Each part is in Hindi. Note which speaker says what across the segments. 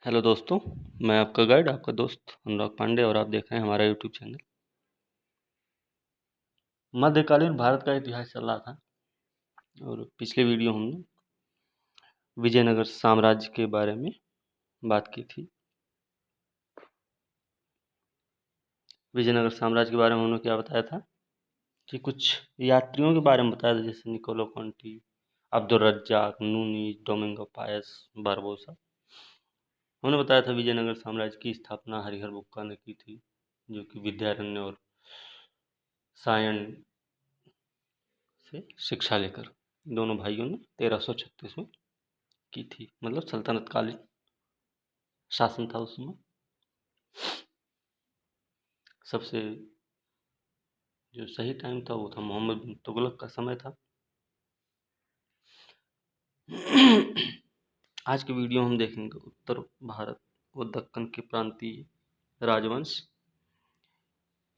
Speaker 1: हेलो दोस्तों, मैं आपका गाइड, आपका दोस्त अनुराग पांडे और आप देख रहे हैं हमारा यूट्यूब चैनल। मध्यकालीन भारत का इतिहास चल रहा था और पिछले वीडियो हमने विजयनगर साम्राज्य के बारे में बात की थी। विजयनगर साम्राज्य के बारे में उन्होंने क्या बताया था कि कुछ यात्रियों के बारे में बताया था, जैसे Niccolo Conti, Abdul Razzaq, Nuniz, Domingo Paes, Barbosa. उन्होंने बताया था विजयनगर साम्राज्य की स्थापना हरिहर बुक्का ने की थी, जो कि विद्यारण्य और सायण से शिक्षा लेकर दोनों भाइयों ने 1336 में की थी। मतलब सल्तनत कालीन शासन था उसमें। सबसे जो सही टाइम था वो था मोहम्मद बिन तुगलक का समय था। आज के वीडियो हम देखेंगे उत्तर भारत व दक्कन के प्रांतीय राजवंश।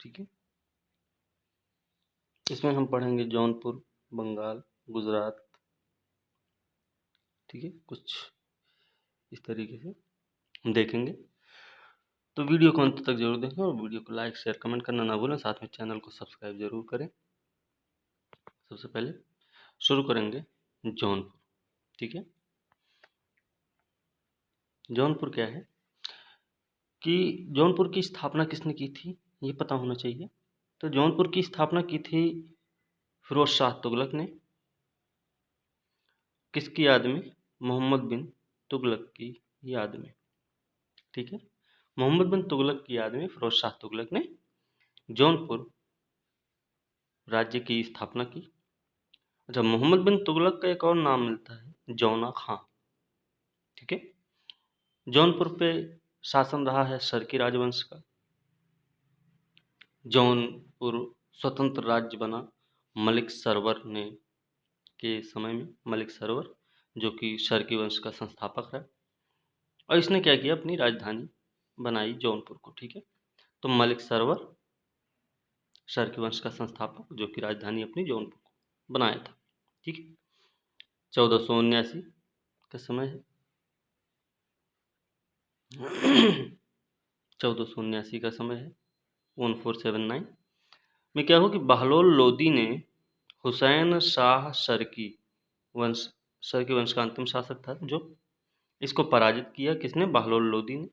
Speaker 1: ठीक है, इसमें हम पढ़ेंगे जौनपुर, बंगाल, गुजरात। ठीक है, कुछ इस तरीके से हम देखेंगे। तो वीडियो को अंत तक जरूर देखें और वीडियो को लाइक, शेयर, कमेंट करना ना भूलें। साथ में चैनल को सब्सक्राइब जरूर करें। सबसे पहले शुरू करेंगे जौनपुर। ठीक है, जौनपुर क्या है कि जौनपुर की स्थापना किसने की थी, ये पता होना चाहिए। तो जौनपुर की स्थापना की थी फिरोज शाह तुगलक ने। किसकी याद में? मोहम्मद बिन तुगलक की याद में। ठीक है, मोहम्मद बिन तुगलक की याद में फिरोज शाह तुगलक ने जौनपुर राज्य की स्थापना की। अच्छा, मोहम्मद बिन तुगलक का एक और नाम मिलता है जौना खां। ठीक है, जौनपुर पे शासन रहा है सरकी राजवंश का। जौनपुर स्वतंत्र राज्य बना मलिक सरवर ने के समय में। मलिक सरवर जो कि सरकी वंश का संस्थापक है, और इसने क्या किया, अपनी राजधानी बनाई जौनपुर को। ठीक है, तो मलिक सरवर सरकी वंश का संस्थापक जो कि राजधानी अपनी जौनपुर को बनाया था। ठीक है, 1479 का समय है। 1479 का समय है। 1479 में क्या हो कि बहलोल लोदी ने हुसैन शाह सरकी वंश का अंतिम शासक था, जो इसको पराजित किया। किसने? बहलोल लोदी ने।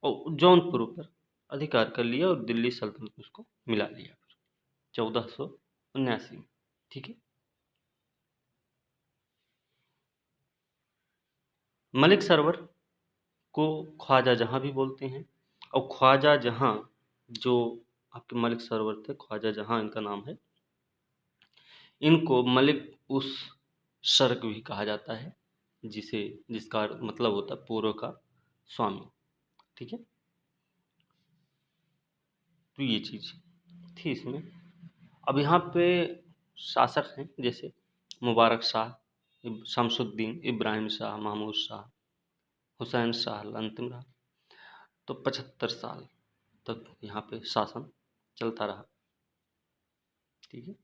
Speaker 1: और जौनपुर पर अधिकार कर लिया और दिल्ली सल्तनत में उसको मिला लिया 1479 में। ठीक है, मलिक सरवर को ख्वाजा जहां भी बोलते हैं, और ख्वाजा जहां जो आपके मलिक सरवर थे, ख्वाजा जहां इनका नाम है, इनको मलिक उस शर्क भी कहा जाता है, जिसका मतलब होता है पूर्व का स्वामी। ठीक है, तो ये चीज थी इसमें। अब यहाँ पे शासक हैं जैसे मुबारक शाह, शमसुद्दीन, इब्राहिम शाह, महमूद शाह, हुसैन शाह अंतिम रहा। तो 75 साल तक यहाँ पे शासन चलता रहा। ठीक है,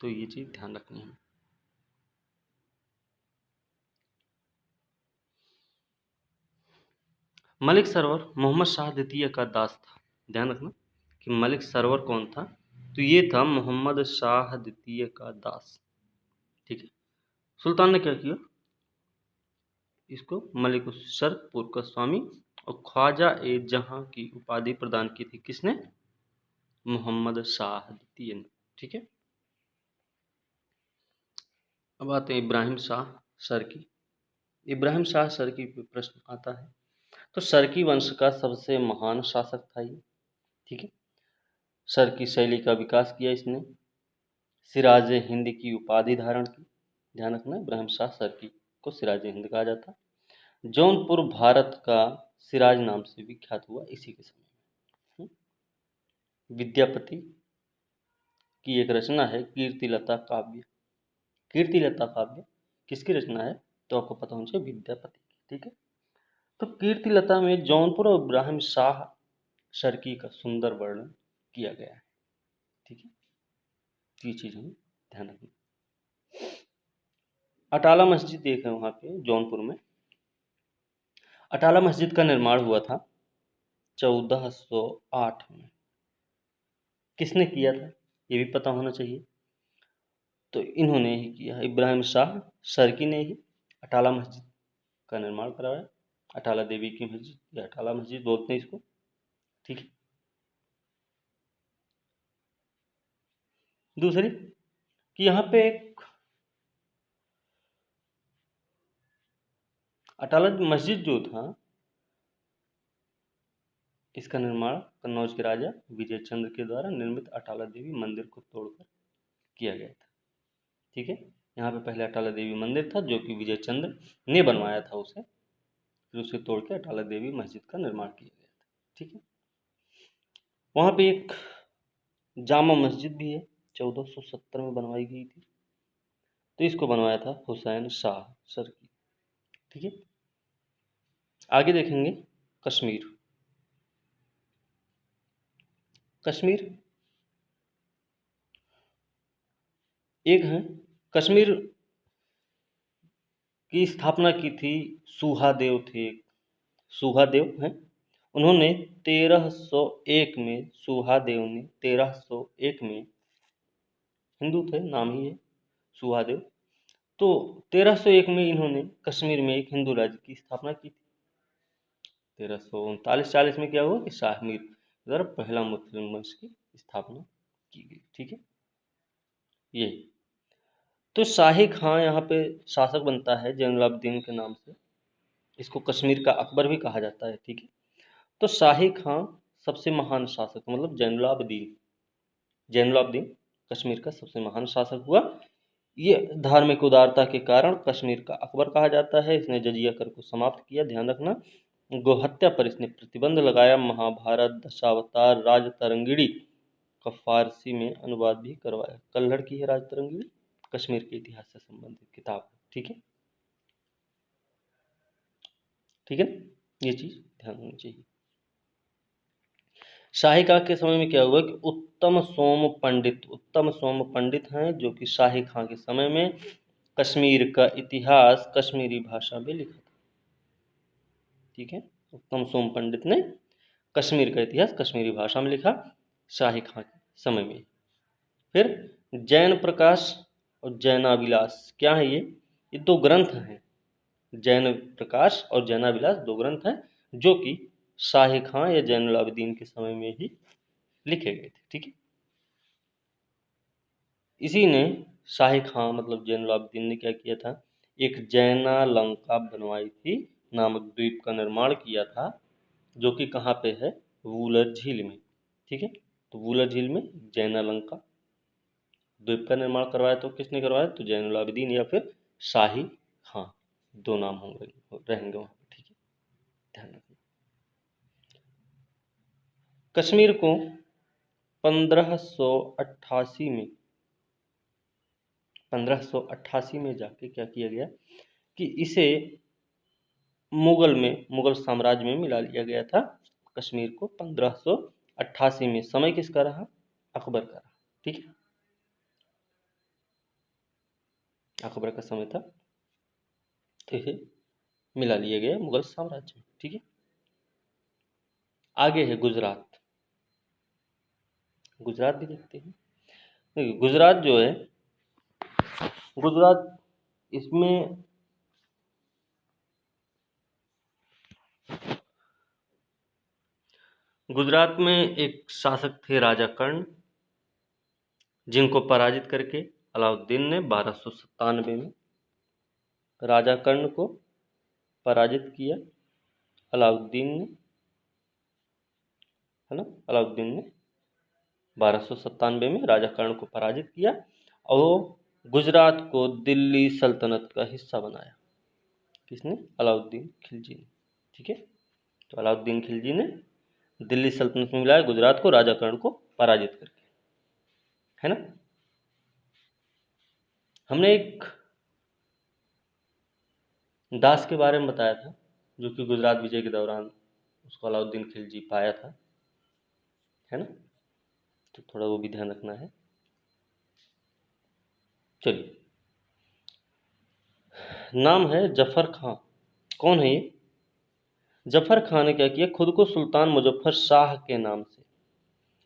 Speaker 1: तो ये चीज ध्यान रखनी है। मलिक सरवर मोहम्मद शाह द्वितीय का दास था। ध्यान रखना कि मलिक सरवर कौन था, तो ये था मोहम्मद शाह द्वितीय का दास। ठीक है, सुल्तान ने क्या किया, इसको मलिक उस शर्कपुर का स्वामी और ख्वाजा ए जहां की उपाधि प्रदान की थी। किसने? मोहम्मद शाह द्वितीय ने। ठीक है, अब आते हैं इब्राहिम शाह सरकी। इब्राहिम शाह सरकी पे प्रश्न आता है। तो सरकी वंश का सबसे महान शासक था ये। ठीक है, सरकी शैली का विकास किया इसने। सिराज हिंद की उपाधि धारण की। ध्यान रखना, इब्राहिम शाह सरकी को सिराज हिंद कहा जाता। जौनपुर भारत का सिराज नाम से विख्यात हुआ इसी के समय में। विद्यापति की एक रचना है कीर्तिलता काव्य। कीर्तिलता काव्य किसकी रचना है? तो आपको पता होना चाहिए, विद्यापति की। ठीक है, तो कीर्तिलता में जौनपुर और इब्राहिम शाह शर्की का सुंदर वर्णन किया गया है। ठीक है, ये चीज हमें ध्यान रखना। अटाला मस्जिद एक है वहाँ पे जौनपुर में। अटाला मस्जिद का निर्माण हुआ था 1408 में। किसने किया था ये भी पता होना चाहिए। तो इन्होंने ही किया, इब्राहिम शाह शर्की ने ही अटाला मस्जिद का निर्माण करवाया। अटाला देवी की मस्जिद या अटाला मस्जिद बोलते हैं इसको, ठीक है। दूसरी कि यहाँ पे एक अटाला मस्जिद जो था, इसका निर्माण कन्नौज के राजा विजय चंद्र के द्वारा निर्मित अटाला देवी मंदिर को तोड़कर किया गया था, ठीक है। यहाँ पे पहले अटाला देवी मंदिर था जो कि विजय चंद्र ने बनवाया था उसे, फिर उसे तोड़ के अटाला देवी मस्जिद का निर्माण किया गया था, ठीक है। वहाँ पे एक जामा मस्जिद भी है, 1470 में बनवाई गई थी। तो इसको बनवाया था हुसैन शाह सरकी, ठीक है। आगे देखेंगे कश्मीर। कश्मीर एक है, कश्मीर की स्थापना की थी सुहादेव थे, सुहादेव हैं। उन्होंने 1301 में, सुहादेव ने 1301 में, हिंदू थे, नाम ही है सुहादेव। तो 1301 में इन्होंने कश्मीर में एक हिंदू राज्य की स्थापना की थी। 1339-40 में क्या हुआ कि शाह मीर द्वारा पहला मुस्लिम वंश की स्थापना की गई, ठीक है। यही तो शाही खां यहाँ पे शासक बनता है जैनुलाब्दीन के नाम से। इसको कश्मीर का अकबर भी कहा जाता है, ठीक है। तो शाही खां सबसे महान शासक, मतलब जैनुलाब्दीन, जैनुलाब्दीन कश्मीर का सबसे महान शासक हुआ। ये धार्मिक उदारता के कारण कश्मीर का अकबर कहा जाता है। इसने जजिया कर को समाप्त किया, ध्यान रखना। गोहत्या पर इसने प्रतिबंध लगाया। महाभारत, दशावतार, राजतरंगिणी का फारसी में अनुवाद भी करवाया। कल्हड़ की है राजतरंगिणी, कश्मीर के इतिहास से संबंधित किताब, ठीक है, ठीक है ना। ये चीज ध्यान होनी चाहिए। शाही खां के समय में क्या हुआ कि उत्तम सोम पंडित हैं जो कि शाही खां के समय में कश्मीर का इतिहास कश्मीरी भाषा में लिखा था, ठीक है। उत्तम सोम पंडित ने कश्मीर का इतिहास कश्मीरी भाषा में लिखा शाही खां के समय में। फिर जैन प्रकाश और जैनाविलास क्या है ये दो ग्रंथ हैं। जैन प्रकाश और जैनाविलास दो ग्रंथ हैं जो कि शाही खां या जैनुलाब्दीन के समय में ही लिखे गए थे, ठीक है। इसी ने शाही खां मतलब जैनुलाब्दीन ने क्या किया था, एक जैना लंका बनवाई थी, नामक द्वीप का निर्माण किया था, जो कि कहाँ पे है, वूलर झील में, ठीक है। तो वूलर झील में जैना लंका द्वीप का निर्माण करवाया। तो किसने करवाया, तो जैनुलाब्दीन या फिर शाही खां, दो नाम होंगे रहेंगे वहाँ पे, ठीक है, ध्यान रखना। कश्मीर को 1588 में 1588 में जाके क्या किया गया कि इसे मुगल साम्राज्य में मिला लिया गया था। कश्मीर को 1588 में, समय किसका रहा, अकबर का रहा, ठीक है, अकबर का समय था। तो इसे मिला लिया गया मुगल साम्राज्य में, ठीक है। आगे है गुजरात। गुजरात भी देखते हैं। देखिए गुजरात जो है, गुजरात इसमें गुजरात में एक शासक थे राजा कर्ण, जिनको पराजित करके अलाउद्दीन ने 1297 में राजा कर्ण को पराजित किया अलाउद्दीन ने, है ना। अलाउद्दीन ने 1297 में राजा कर्ण को पराजित किया और वो गुजरात को दिल्ली सल्तनत का हिस्सा बनाया। किसने, अलाउद्दीन खिलजी ने, ठीक है। तो अलाउद्दीन खिलजी ने दिल्ली सल्तनत में मिलाया गुजरात को राजा कर्ण को पराजित करके, है ना। हमने एक दास के बारे में बताया था जो कि गुजरात विजय के दौरान उसको अलाउद्दीन खिलजी पाया था, है ना। तो थोड़ा वो भी ध्यान रखना है। चलिए नाम है जफर खां। कौन है ये? जफर खां ने क्या किया, खुद को सुल्तान मुजफ्फर शाह के नाम से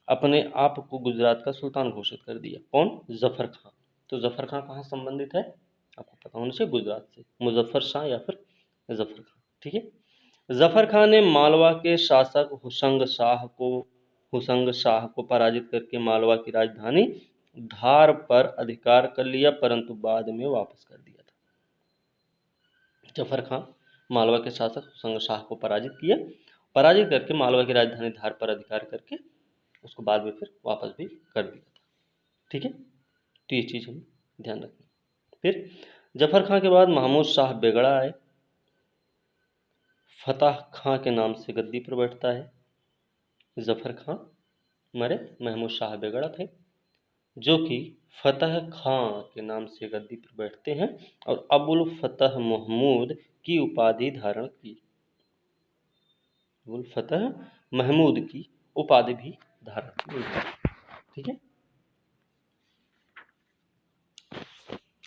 Speaker 1: अपने आप को गुजरात का सुल्तान घोषित कर दिया। कौन? जफर खां। तो जफर खां कहाँ संबंधित है? आपको पता होना चाहिए, गुजरात से। मुजफ्फर शाह या फिर जफर खां, ठीक है। जफर खां ने मालवा के शासक हुसंग शाह को पराजित करके मालवा की राजधानी धार पर अधिकार कर लिया, परंतु बाद में वापस कर दिया था। जफर खां मालवा के शासक हुसंग शाह को पराजित करके मालवा की राजधानी धार पर अधिकार करके उसको बाद में फिर वापस भी कर दिया था, ठीक है। तो ये चीज़ हमें ध्यान रखनी। फिर जफर खां के बाद महमूद शाह बेगड़ा आए। फतह खां के नाम से गद्दी पर बैठता है। जफर खां मरे, महमूद शाह बेगड़ा थे, जो कि फतह खां के नाम से गद्दी पर बैठते हैं और अबुल फतह महमूद की उपाधि धारण की। अबुल फतह महमूद की उपाधि भी धारण की, ठीक है।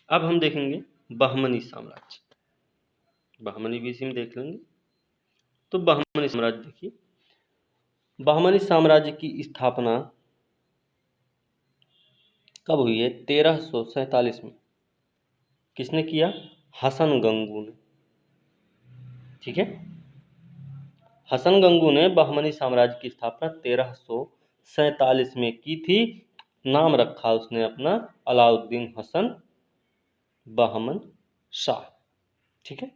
Speaker 1: अब हम देखेंगे बहमनी साम्राज्य। बहमनी भी इसी में देख लेंगे। तो बहमनी साम्राज्य देखिए, बहमनी साम्राज्य की स्थापना कब हुई है? 1347 में। किसने किया? हसन गंगू ने, ठीक है। हसन गंगू ने बहमनी साम्राज्य की स्थापना 1347 में की थी। नाम रखा उसने अपना अलाउद्दीन हसन बहमन शाह, ठीक है।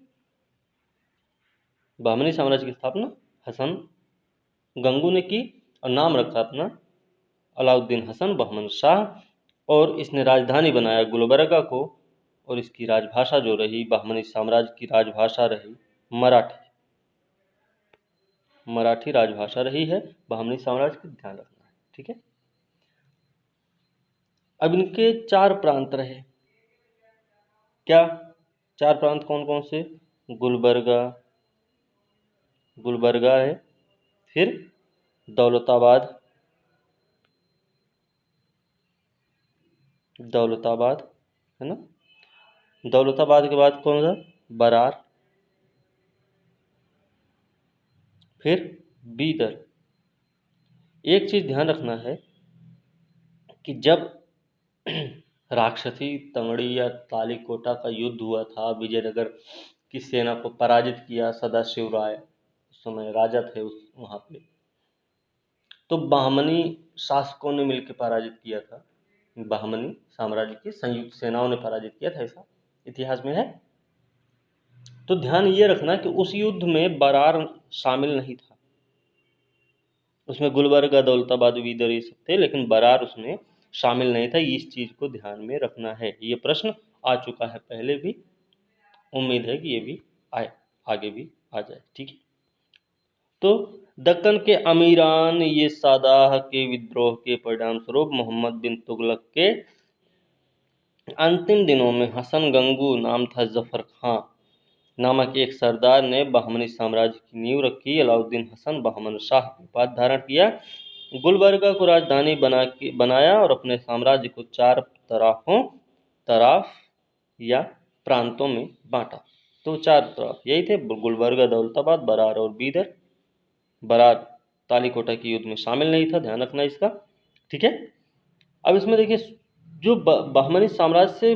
Speaker 1: बहमनी साम्राज्य की स्थापना हसन गंगू ने की और नाम रखा अपना अलाउद्दीन हसन बहमन शाह, और इसने राजधानी बनाया गुलबर्गा को, और इसकी राजभाषा जो रही, बहमनी साम्राज्य की राजभाषा रही मराठी। मराठी राजभाषा रही है बहमनी साम्राज्य की, ध्यान रखना है, ठीक है। अब इनके 4 प्रांत रहे। क्या 4 प्रांत कौन कौन से? गुलबर्गा है, फिर दौलताबाद है ना। दौलताबाद के बाद कौन सा? बरार, फिर बीदर। एक चीज ध्यान रखना है कि जब राक्षसी तंगड़ी या तालीकोटा का युद्ध हुआ था, विजयनगर की सेना को पराजित किया सदाशिव राय, उस समय राजा थे उस वहां पे, तो बहमनी शासकों ने मिलकर पराजित किया था। बहमनी साम्राज्य की संयुक्त सेनाओं ने पराजित किया था, ऐसा इतिहास में है। तो ध्यान ये रखना कि उस युद्ध में बरार शामिल नहीं था। उसमें गुलबर्गा, दौलताबाद, बीदर ये सब थे, लेकिन बरार उसमें शामिल नहीं था। इस चीज को ध्यान में रखना है। ये प्रश्न आ चुका है पहले भी, उम्मीद है कि ये भी आए, आगे भी आ जाए, ठीक है। तो दक्कन के अमीरान ये सादाह के विद्रोह के परिणाम स्वरूप मोहम्मद बिन तुगलक के अंतिम दिनों में हसन गंगू, नाम था जफर खां नामक एक सरदार ने बहमनी साम्राज्य की नींव रखी। अलाउद्दीन हसन बहमन शाह की उपाधि धारण किया, गुलबर्गा को राजधानी बनाया और अपने साम्राज्य को 4 तराफ या प्रांतों में बांटा। तो 4 तरफ यही थे, गुलबर्गा, दौलताबाद, बरार और बीदर। बरार तालीकोटा के युद्ध में शामिल नहीं था, ध्यान रखना इसका, ठीक है। अब इसमें देखिए, जो बहमनी साम्राज्य से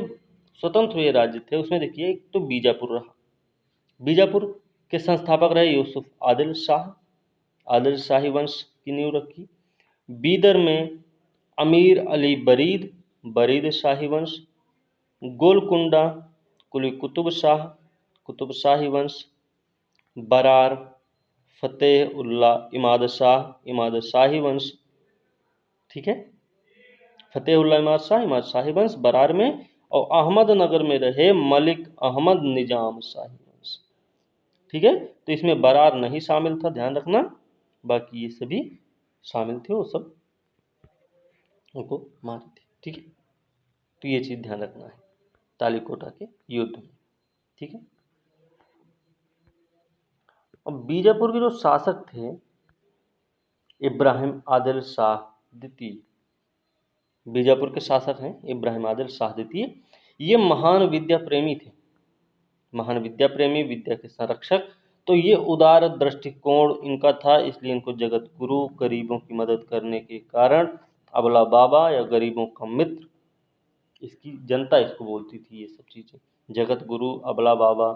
Speaker 1: स्वतंत्र हुए राज्य थे, उसमें देखिए एक तो बीजापुर रहा। बीजापुर के संस्थापक रहे यूसुफ आदिल शाही वंश की नींव रखी। बीदर में अमीर अली बरीद शाही वंश। गोलकुंडा कुली कुतुब शाही वंश। बरार फतेह उल्लाह इमाद शाही वंश, ठीक है। फतेह उल्लाह इमाद शाही वंश बरार में, और अहमदनगर में रहे मलिक अहमद निजाम शाही वंश, ठीक है। तो इसमें बरार नहीं शामिल था, ध्यान रखना। बाकी ये सभी शामिल थे, वो सब उनको मारे थे, ठीक है। तो ये चीज ध्यान रखना है तालीकोटा के युद्ध में, ठीक है। अब बीजापुर के जो शासक थे, इब्राहिम आदिल शाह द्वितीय, बीजापुर के शासक हैं इब्राहिम आदिल शाह द्वितीय। ये महान विद्या प्रेमी थे, महान विद्या प्रेमी, विद्या के संरक्षक। तो ये उदार दृष्टिकोण इनका था, इसलिए इनको जगत गुरु, गरीबों की मदद करने के कारण अबला बाबा या गरीबों का मित्र, इसकी जनता इसको बोलती थी ये सब चीज़ें। जगत गुरु, अबला बाबा,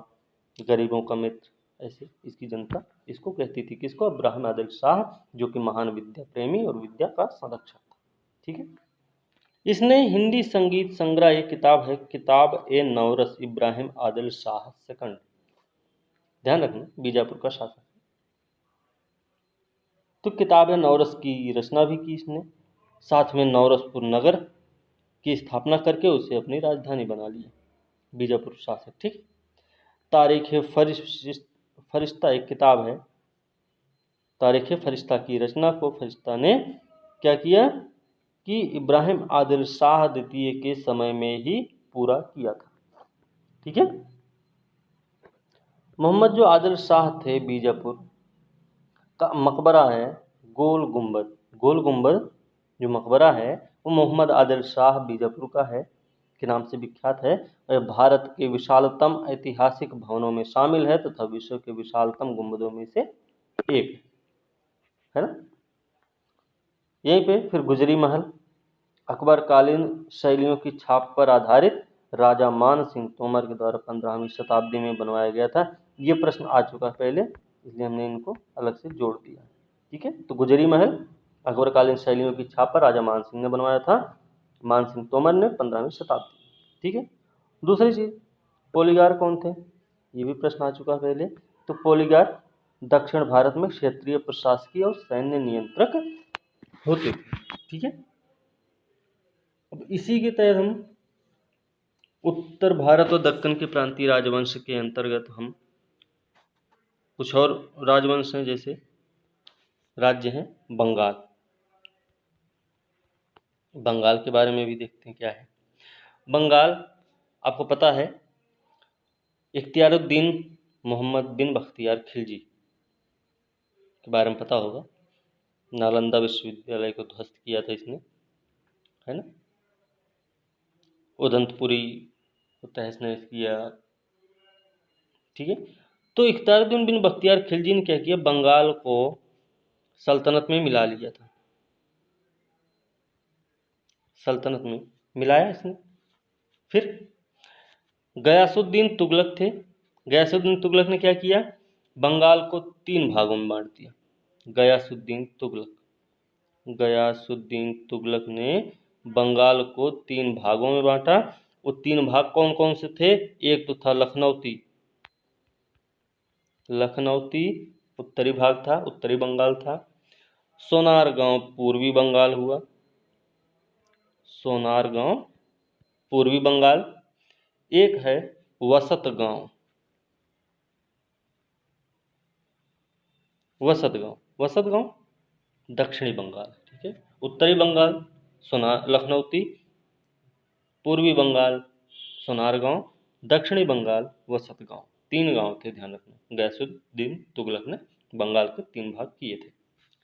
Speaker 1: गरीबों का मित्र, ऐसे इसकी जनता इसको कहती थी। किसको? इब्राहिम आदिल शाह, जो कि महान विद्या प्रेमी और विद्या का संरक्षक था। ठीक है। इसने हिंदी संगीत संग्रह, एक किताब है, किताब ए नवरस, इब्राहिम आदिल शाह सेकंड, ध्यान रखना, बीजापुर का शासक। तो किताब ए नवरस की रचना भी की इसने, साथ में नवरसपुर नगर की स्थापना करके उसे अपनी राजधानी बना लिया, बीजापुर शासक। ठीक। तारीख फरिश्ता एक किताब है, तारीख फरिश्ता की रचना को फरिश्ता ने क्या किया कि इब्राहिम आदिल शाह द्वितीय के समय में ही पूरा किया था। ठीक है। मोहम्मद जो आदिल शाह थे, बीजापुर का मकबरा है गोल गुंबद, गोल गुंबद जो मकबरा है वो मोहम्मद आदिल शाह बीजापुर का है के नाम से विख्यात है। यह भारत के विशालतम ऐतिहासिक भवनों में शामिल है तथा विश्व के विशालतम गुंबदों में से एक है ना। यहीं पे फिर गुजरी महल, अकबरकालीन शैलियों की छाप पर आधारित राजा मान सिंह तोमर के द्वारा 15वीं शताब्दी में बनवाया गया था। ये प्रश्न आ चुका पहले, इसलिए हमने इनको अलग से जोड़ दिया। ठीक है। तो गुजरी महल अकबरकालीन शैलियों की छाप पर राजा मान सिंह ने बनवाया था, मान सिंह तोमर ने 15वीं शताब्दी। ठीक है। दूसरी चीज, पोलीगार कौन थे, ये भी प्रश्न आ चुका पहले। तो पोलीगार दक्षिण भारत में क्षेत्रीय प्रशासकीय और सैन्य नियंत्रक होते थे। ठीक है। अब इसी के तहत हम उत्तर भारत और दक्कन के प्रांतीय राजवंश के अंतर्गत हम कुछ और राजवंश हैं, जैसे राज्य हैं बंगाल। बंगाल के बारे में भी देखते हैं क्या है। बंगाल आपको पता है इख्तियारुद्दीन मोहम्मद बिन बख्तियार खिलजी के बारे में पता होगा। नालंदा विश्वविद्यालय को ध्वस्त किया था इसने, है ना। उदंतपुरी को तहस नहस किया। ठीक है। तो इख्तियारुद्दीन बिन बख्तियार खिलजी ने क्या किया, बंगाल को सल्तनत में मिला लिया था, सल्तनत में मिलाया इसने। फिर गयासुद्दीन तुगलक थे, गयासुद्दीन तुगलक ने क्या किया, बंगाल को 3 भागों में बांट दिया। गयासुद्दीन तुगलक, गयासुद्दीन तुगलक ने बंगाल को 3 भागों में बांटा। वो 3 भाग कौन कौन से थे, एक तो था लखनऊती, लखनऊती उत्तरी भाग था, उत्तरी बंगाल था। सोनारगांव पूर्वी बंगाल हुआ, सोनारगांव पूर्वी बंगाल। एक है वसतगांव, वसतगांव, वसतगांव दक्षिणी बंगाल। ठीक है। उत्तरी बंगाल लखनऊती, पूर्वी बंगाल सोनारगांव, दक्षिणी बंगाल वसतगांव। 3 गांव थे, ध्यान रखना। गयासुद्दीन तुगलक ने बंगाल के 3 भाग किए थे।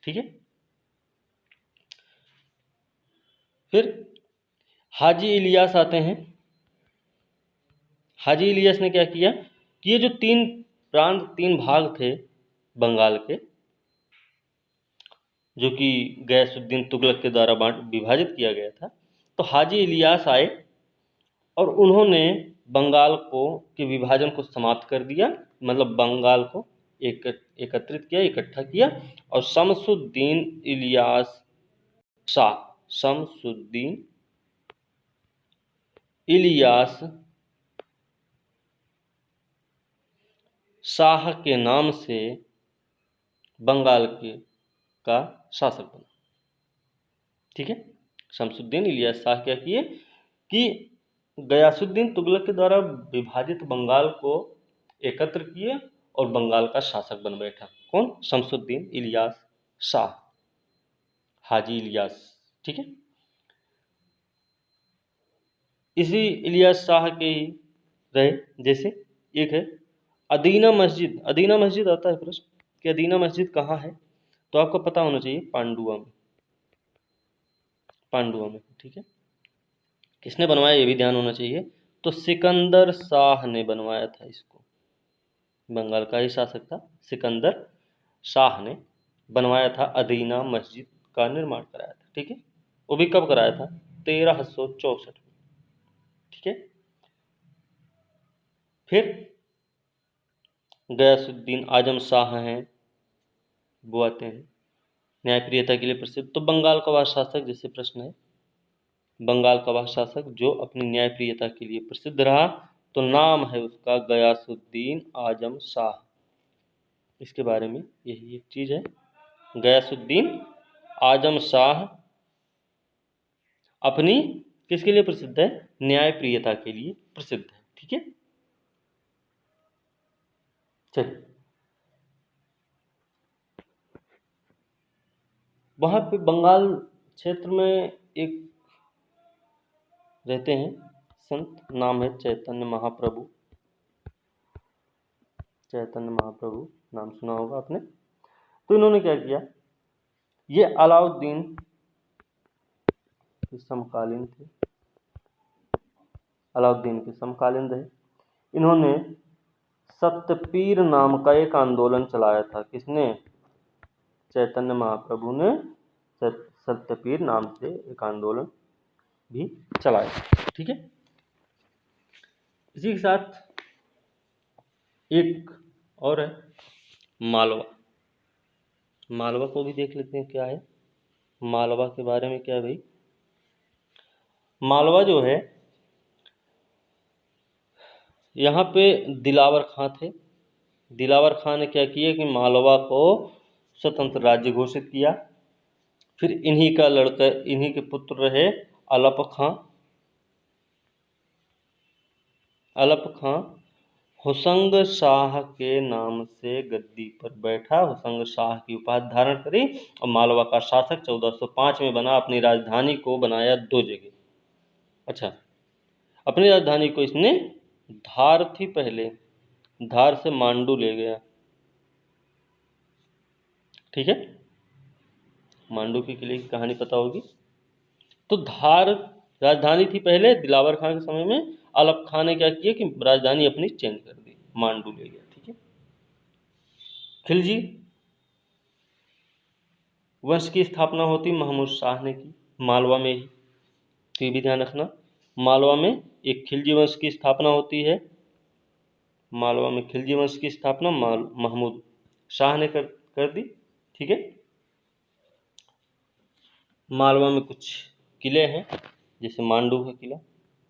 Speaker 1: ठीक है। फिर हाजी इलियास आते हैं। हाजी इलियास ने क्या किया कि ये जो 3 प्रांत, 3 भाग थे बंगाल के, जो कि गयासुद्दीन तुगलक के द्वारा विभाजित किया गया था, तो हाजी इलियास आए और उन्होंने बंगाल को के विभाजन को समाप्त कर दिया, मतलब बंगाल को एकत्रित किया, इकट्ठा किया। और शमसुद्दीन इलियास शाह, शमसुद्दीन इलियास शाह के नाम से बंगाल के का शासक बना। ठीक है। शमसुद्दीन इलियास शाह क्या किए कि गयासुद्दीन तुगलक के द्वारा विभाजित बंगाल को एकत्र किए और बंगाल का शासक बन बैठा। कौन? शमसुद्दीन इलियास शाह, हाजी इलियास। ठीक है। इसी इलियास शाह के ही रहे, जैसे एक है अदीना मस्जिद। अदीना मस्जिद आता है प्रश्न कि अदीना मस्जिद कहाँ है, तो आपको पता होना चाहिए पांडुआ में, पांडुआ में। ठीक है। किसने बनवाया ये भी ध्यान होना चाहिए, तो सिकंदर शाह ने बनवाया था इसको। बंगाल का ही शासक था। सिकंदर शाह ने बनवाया था, अदीना मस्जिद का निर्माण कराया था। ठीक है, वो भी कब कराया था? 1364 में। ठीक है, फिर गयासुद्दीन आजम शाह हैं, वो आते हैं, न्यायप्रियता के लिए प्रसिद्ध। तो बंगाल का वह शासक, जैसे प्रश्न है, बंगाल का वह शासक जो अपनी न्यायप्रियता के लिए प्रसिद्ध रहा, तो नाम है उसका गयासुद्दीन आजम शाह। इसके बारे में यही एक चीज है, गयासुद्दीन आजम शाह अपनी किसके लिए प्रसिद्ध है? न्यायप्रियता के लिए प्रसिद्ध है। ठीक है, चलिए, वहां पे बंगाल क्षेत्र में एक रहते हैं संत, नाम है चैतन्य महाप्रभु। चैतन्य महाप्रभु नाम सुना होगा आपने। तो इन्होंने क्या किया, ये अलाउद्दीन के समकालीन थे, अलाउद्दीन के समकालीन रहे। इन्होंने सप्तपीर नाम का एक आंदोलन चलाया था। किसने? चैतन्य महाप्रभु ने सप्तपीर नाम से एक आंदोलन भी चलाया। ठीक है, इसी के साथ एक और है मालवा। मालवा को भी देख लेते हैं क्या है। मालवा के बारे में क्या है भाई? मालवा जो है, यहाँ पे दिलावर खां थे। दिलावर खां ने क्या किया कि मालवा को स्वतंत्र राज्य घोषित किया। फिर इन्हीं का लड़का, इन्हीं के पुत्र रहे अलप खां। अलप खां हुसंग शाह के नाम से गद्दी पर बैठा, हुसंग शाह की उपाधि धारण करी और मालवा का शासक 1405 में बना। अपनी राजधानी को बनाया 2 जगह। अच्छा, अपनी राजधानी को इसने, धार थी पहले, धार से मांडू ले गया। ठीक है, मांडू के किले की कहानी पता होगी। तो धार राजधानी थी पहले, दिलावर खां के समय में। अलप खां ने क्या किया कि राजधानी अपनी चेंज कर दी, मांडू ले गया। ठीक है, खिलजी वंश की स्थापना होती महमूद शाह ने की, मालवा में ही। तो ये भी ध्यान रखना, मालवा में एक खिलजी वंश की स्थापना होती है। मालवा में खिलजी वंश की स्थापना महमूद शाह ने कर दी। ठीक है, मालवा में कुछ किले हैं, जैसे मांडू का किला,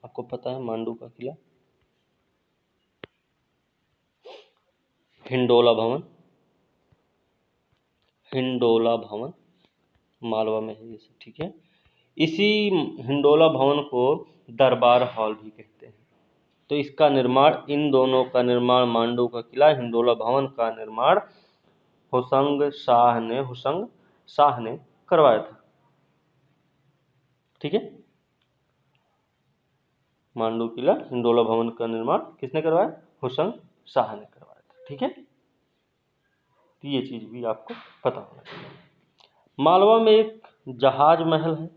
Speaker 1: आपको पता है मांडू का किला, हिंडोला भवन। हिंडोला भवन मालवा में है ये सब। ठीक है, इसी हिंडोला भवन को दरबार हॉल भी कहते हैं। तो इसका निर्माण, इन दोनों का निर्माण, मांडू का किला, हिंडोला भवन का निर्माण हुसंग शाह ने करवाया था। ठीक है, मांडू किला, हिंडोला भवन का निर्माण किसने करवाया? हुसंग शाह ने करवाया था। ठीक है, तो ये चीज भी आपको पता होना चाहिए। मालवा में एक जहाज महल है।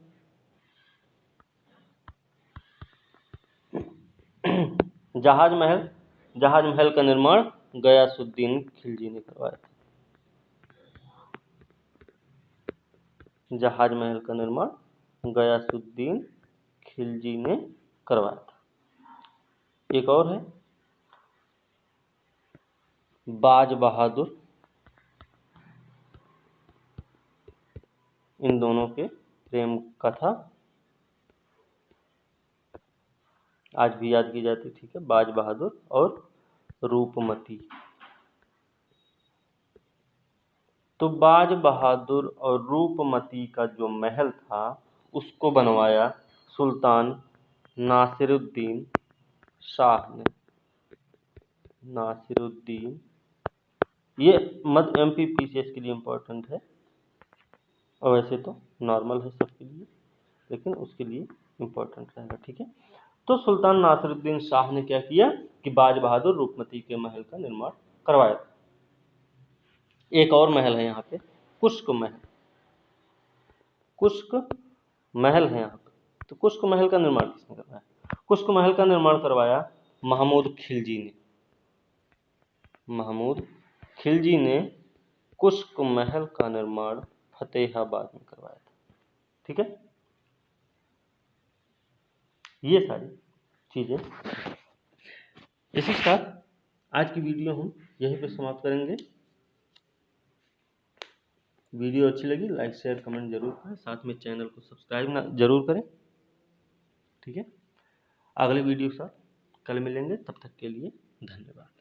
Speaker 1: जहाज महल का निर्माण गयासुद्दीन खिलजी ने करवाया था। जहाज महल का निर्माण गयासुद्दीन खिलजी ने करवाया था। एक और है बाज बहादुर। इन दोनों के प्रेम कथा आज भी याद की जाती। ठीक है, बाज बहादुर और रूपमती। तो बाज बहादुर और रूपमती का जो महल था, उसको बनवाया सुल्तान नासिरुद्दीन शाह ने। नासिरुद्दीन, ये मध्य एमपी पीसीएस के लिए इम्पोर्टेंट है, और वैसे तो नॉर्मल है सबके लिए, लेकिन उसके लिए इम्पोर्टेंट रहेगा। ठीक है, तो सुल्तान नासिरुद्दीन शाह ने क्या किया कि बाज बहादुर रूपमती के महल का निर्माण करवाया था। एक और महल है यहाँ पे, कुश्क महल। कुश्क महल है यहाँ पे। तो कुश्क महल का निर्माण किसने करवाया? कुश्क महल का निर्माण करवाया महमूद खिलजी ने। महमूद खिलजी ने कुश्क महल का निर्माण फतेहाबाद में करवाया था। ठीक है, ये सारी चीजें। इसी के साथ आज की वीडियो हम यहीं पे समाप्त करेंगे। वीडियो अच्छी लगी लाइक शेयर कमेंट जरूर करें, साथ में चैनल को सब्सक्राइब जरूर करें। ठीक है, अगले वीडियो के साथ कल मिलेंगे, तब तक के लिए धन्यवाद।